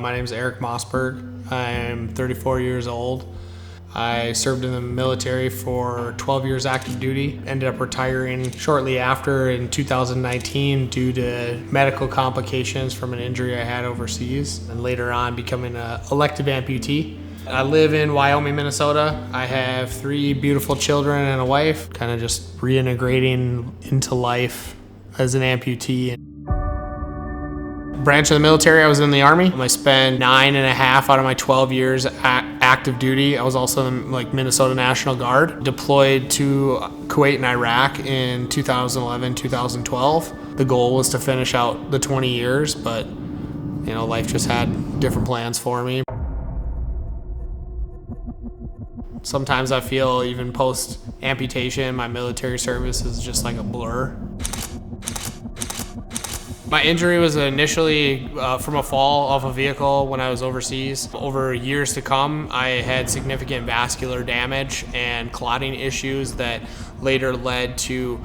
My name is Erik. I'm 34 years old. I served in the military for 12 years active duty, ended up retiring shortly after in 2019 due to medical complications from an injury I had overseas, and later on becoming an elective amputee. I live in Wyoming, Minnesota. I have 3 beautiful children and a wife, kind of just reintegrating into life as an amputee. Branch of the military, I was in the Army. I spent 9.5 out of my 12 years active duty. I was also in Minnesota National Guard, deployed to Kuwait and Iraq in 2011, 2012. The goal was to finish out the 20 years, but life just had different plans for me. Sometimes I feel even post amputation, my military service is just like a blur. My injury was initially from a fall off a vehicle when I was overseas. Over years to come, I had significant vascular damage and clotting issues that later led to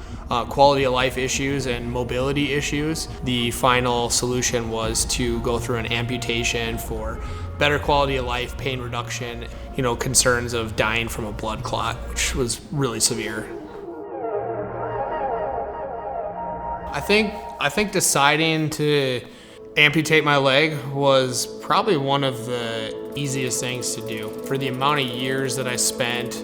quality of life issues and mobility issues. The final solution was to go through an amputation for better quality of life, pain reduction, concerns of dying from a blood clot, which was really severe. I think deciding to amputate my leg was probably one of the easiest things to do. For the amount of years that I spent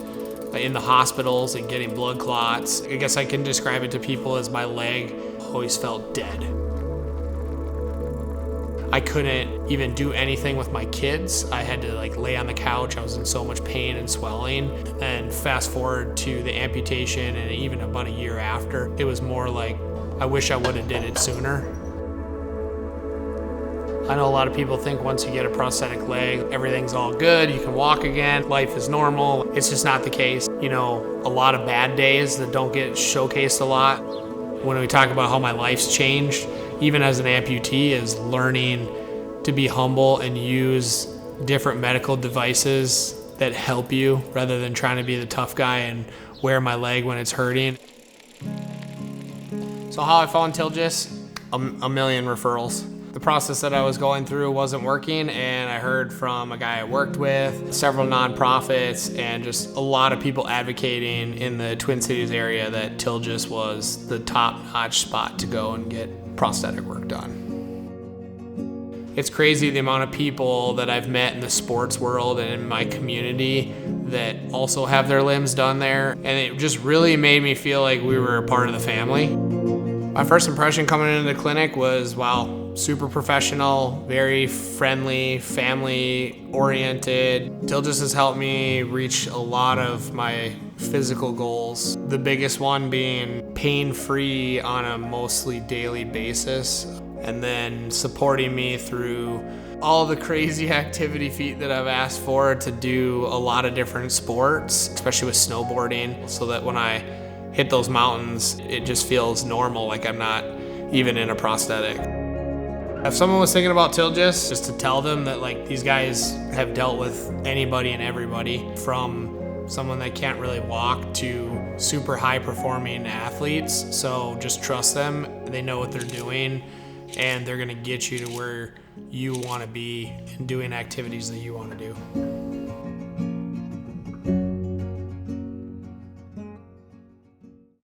in the hospitals and getting blood clots, I guess I can describe it to people as my leg always felt dead. I couldn't even do anything with my kids. I had to lay on the couch. I was in so much pain and swelling. And fast forward to the amputation, and even about a year after, it was more like, I wish I would have did it sooner. I know a lot of people think once you get a prosthetic leg, everything's all good, you can walk again, life is normal. It's just not the case. A lot of bad days that don't get showcased a lot. When we talk about how my life's changed, even as an amputee, is learning to be humble and use different medical devices that help you rather than trying to be the tough guy and wear my leg when it's hurting. So how I found Tillges? A million referrals. The process that I was going through wasn't working, and I heard from a guy I worked with, several nonprofits, and just a lot of people advocating in the Twin Cities area that Tillges was the top-notch spot to go and get prosthetic work done. It's crazy the amount of people that I've met in the sports world and in my community that also have their limbs done there, and it just really made me feel like we were a part of the family. My first impression coming into the clinic was, wow, super professional, very friendly, family-oriented. Tillges has helped me reach a lot of my physical goals. The biggest one being pain-free on a mostly daily basis, and then supporting me through all the crazy activity feat that I've asked for to do a lot of different sports, especially with snowboarding, so that when I hit those mountains, it just feels normal, like I'm not even in a prosthetic. If someone was thinking about Tillges, just to tell them that these guys have dealt with anybody and everybody, from someone that can't really walk to super high performing athletes. So just trust them. They know what they're doing, and they're gonna get you to where you wanna be and doing activities that you wanna do.